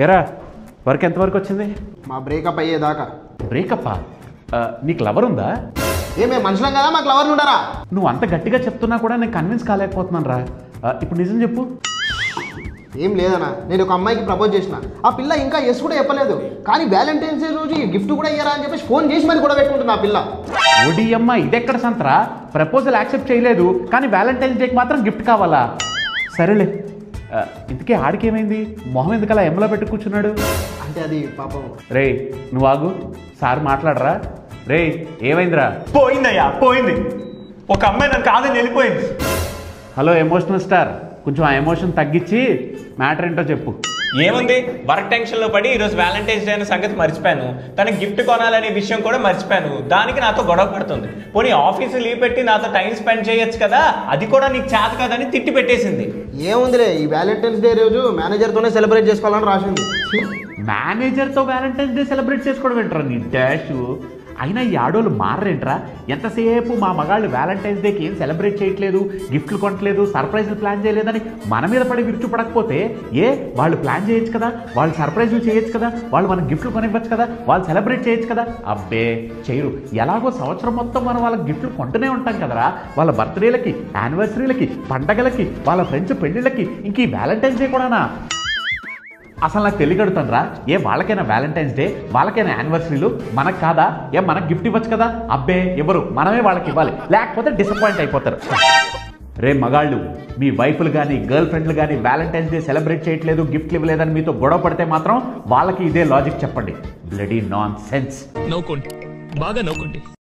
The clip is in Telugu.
ఎరా వర్క్ ఎంతవరకు వచ్చింది? మా బ్రేకప్ అయ్యేదాకా. బ్రేకప్పా? నీకు లవర్ ఉందా? ఏమే మనుషులం కదా మాకు లవర్లు ఉండరా? నువ్వు అంత గట్టిగా చెప్తున్నా కూడా నేను కన్విన్స్ కాలేకపోతున్నాను రా. ఇప్పుడు నిజం చెప్పు. ఏం లేదన్నా, నేను ఒక అమ్మాయికి ప్రపోజ్ చేసిన. ఆ పిల్ల ఇంకా ఎస్ కూడా చెప్పలేదు. కానీ వ్యాలంటైన్స్ డే రోజు గిఫ్ట్ కూడా ఇయ్యరా అని చెప్పేసి ఫోన్ చేసి మరి కూడా పెట్టుకుంటుంది ఆ పిల్ల. ఓడియమ్మ, ఇదెక్కడ సంతరా? ప్రపోజల్ యాక్సెప్ట్ చేయలేదు కానీ వ్యాలంటైన్స్ డేకి మాత్రం గిఫ్ట్ కావాలా? సరేలే, ఇంతకీ ఆడికి ఏమైంది? మొహం ఎందుకలా ఎమ్మలో పెట్టి కూర్చున్నాడు? అంటే అది పాపం. రే నువ్వు ఆగు, సార్ మాట్లాడరా. రే ఏమైందిరా? పోయిందయ్యా, పోయింది. ఒక అమ్మాయి నన్ను కాదని వెళ్ళిపోయింది. హలో ఎమోషనల్ స్టార్, కొంచెం ఆ ఎమోషన్ తగ్గించి మ్యాటర్ ఏంటో చెప్పు. ఏముంది, వర్క్ టెన్షన్లో పడి ఈరోజు వ్యాలంటైన్స్ డే అనే సంగతి మర్చిపోయాను. తనకి గిఫ్ట్ కొనాలనే విషయం కూడా మర్చిపోయాను. దానికి నాతో గొడవ పడుతుంది. పోనీ ఆఫీసు లీవ్ పెట్టి నాతో టైం స్పెండ్ చేయొచ్చు కదా, అది కూడా నీకు చేత కదని తిట్టి పెట్టేసింది. ఏముందిలే, ఈ వ్యాలంటైన్స్ డే రోజు మేనేజర్తోనే సెలబ్రేట్ చేసుకోవాలని రాసింది. మేనేజర్తో వ్యాలంటైన్స్ డే సెలబ్రేట్ చేసుకోవడం ఏంట్రా నీ డాష్? అయినా ఈ ఆడోళ్ళు మారరేంట్రా? ఎంతసేపు మా మగాళ్ళు వ్యాలంటైన్స్ డేకి ఏం సెలబ్రేట్ చేయట్లేదు, గిఫ్ట్లు కొనట్లేదు, సర్ప్రైజ్లు ప్లాన్ చేయలేదని మన మీద పడి విరుచుపడకపోతే వాళ్ళు ప్లాన్ చేయొచ్చు కదా, వాళ్ళు సర్ప్రైజ్లు చేయొచ్చు కదా, వాళ్ళు మనకు గిఫ్ట్లు కొనివ్వచ్చు కదా, వాళ్ళు సెలబ్రేట్ చేయొచ్చు కదా. అబ్బే చేయరు. ఎలాగో సంవత్సరం మొత్తం మనం వాళ్ళకి గిఫ్ట్లు కొంటూనే ఉంటాం కదరా. వాళ్ళ బర్త్డేలకి, యానివర్సరీలకి, పండగలకి, వాళ్ళ ఫ్రెండ్స్ పెళ్ళిళ్ళకి, ఇంక ఈ వ్యాలంటైన్స్ డే కూడానా? అసలు నాకు తెలియగడుతాను రా. వాళ్ళకైనా వ్యాలంటైన్స్ డే, వాళ్ళకైనా యానివర్సరీలు, మనకు కాదా? మనకు గిఫ్ట్ ఇవ్వచ్చు కదా. అబ్బే ఎవరు, మనమే వాళ్ళకి ఇవ్వాలి, లేకపోతే డిసప్పాయింట్ అయిపోతారు. రే మగాళ్ళు, మీ వైఫ్లు కానీ గర్ల్ ఫ్రెండ్లు కానీ వ్యాలంటైన్స్ డే సెలబ్రేట్ చేయట్లేదు, గిఫ్ట్లు ఇవ్వలేదని మీతో గొడవ పడితే మాత్రం వాళ్ళకి ఇదే లాజిక్ చెప్పండి. Bloody non sense. నవ్వుకోండి, బాగా నవ్వుకోండి.